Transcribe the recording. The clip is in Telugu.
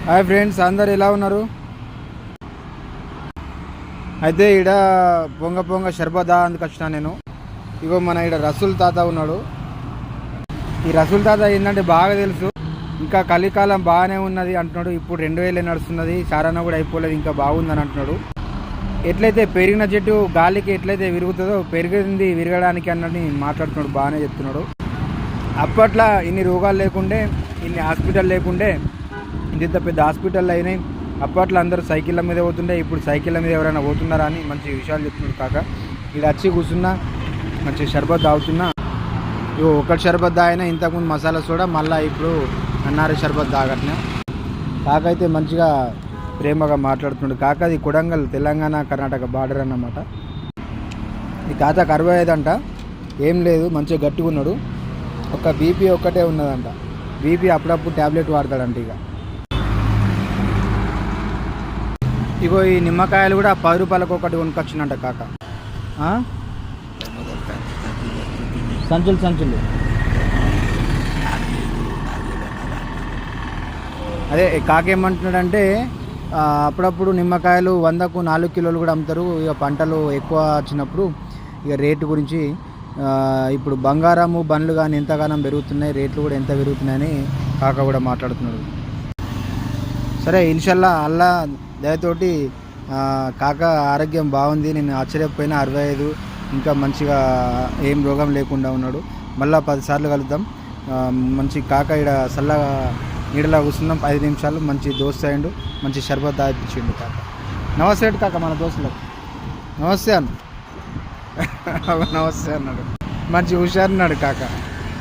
హాయ్ ఫ్రెండ్స్, అందరు ఎలా ఉన్నారు? అయితే ఈడ పొంగ పొంగ షర్బతా అందుకు వచ్చిన నేను. ఇగో మన ఈడ రసూల్ తాత ఉన్నాడు. ఈ రసూల్ తాత ఏంటంటే బాగా తెలుసు, ఇంకా కలికాలం బాగానే ఉన్నది అంటున్నాడు. ఇప్పుడు 2000 నడుస్తున్నది, చారాన కూడా అయిపోలేదు, ఇంకా బాగుందని అంటున్నాడు. ఎట్లయితే పెరిగిన చెట్టు గాలికి ఎట్లయితే విరుగుతుందో పెరిగింది విరగడానికి అన్నది మాట్లాడుతున్నాడు. బాగానే చెప్తున్నాడు. అప్పట్లో ఇన్ని రోగాలు లేకుండే, ఇన్ని హాస్పిటల్ లేకుండే, ఇంత పెద్ద హాస్పిటల్ అయినాయి. అప్పట్లో అందరూ సైకిళ్ళ మీద పోతుండే, ఇప్పుడు సైకిళ్ళ మీద ఎవరైనా పోతున్నారా అని మంచి విషయాలు చెప్తున్నాడు కాక. ఇక్కడ వచ్చి కూర్చున్నా, మంచి షర్బత్ తాగుతున్నా. ఇగో ఒకటి షర్బత్ తాగినా, ఇంతకుముందు మసాలా సోడా, మళ్ళీ ఇప్పుడు అన్నారి షర్బత్ తాగట్నా. కాక అయితే మంచిగా ప్రేమగా మాట్లాడుతున్నాడు. కాక అది కొడంగల్, తెలంగాణ కర్ణాటక బార్డర్ అన్నమాట. ఈ తాత 65 అంట, ఏం లేదు, మంచిగా గట్టిగా ఉన్నాడు. ఒక బీపీ ఒక్కటే ఉన్నదంట. బీపీ అప్పుడప్పుడు ట్యాబ్లెట్ వాడతాడంట. ఇగో ఈ నిమ్మకాయలు కూడా 10 రూపాయలకు ఒకటి కొనుకొచ్చినంట కాక. సంచులు అదే కాక ఏమంటున్నాడంటే, అప్పుడప్పుడు నిమ్మకాయలు 100కు 4 కిలోలు కూడా అమ్ముతారు. ఇక పంటలు ఎక్కువ వచ్చినప్పుడు ఇక రేటు గురించి, ఇప్పుడు బంగారము బండ్లు కానీ ఎంతగానో పెరుగుతున్నాయి, రేట్లు కూడా ఎంత పెరుగుతున్నాయని కాక కూడా మాట్లాడుతున్నాడు. సరే, ఇన్షల్లా అల్లా దయతోటి కాక ఆరోగ్యం బాగుంది. నేను ఆశ్చర్యపోయినా. 65, ఇంకా మంచిగా ఏం రోగం లేకుండా ఉన్నాడు. మళ్ళీ 10 సార్లు కలుద్దాం. మంచి కాక ఇక్కడ చల్లగా నీడలా కూర్చున్నాం 5 నిమిషాలు. మంచి దోస్త్ అయ్యిండు, మంచి షర్బత్ తాగిపించిండు కాక. నమస్తే కాక, మన దోస్తులకు నమస్తే అన్న. నమస్తే అన్నాడు. మంచి హుషారున్నాడు కాక.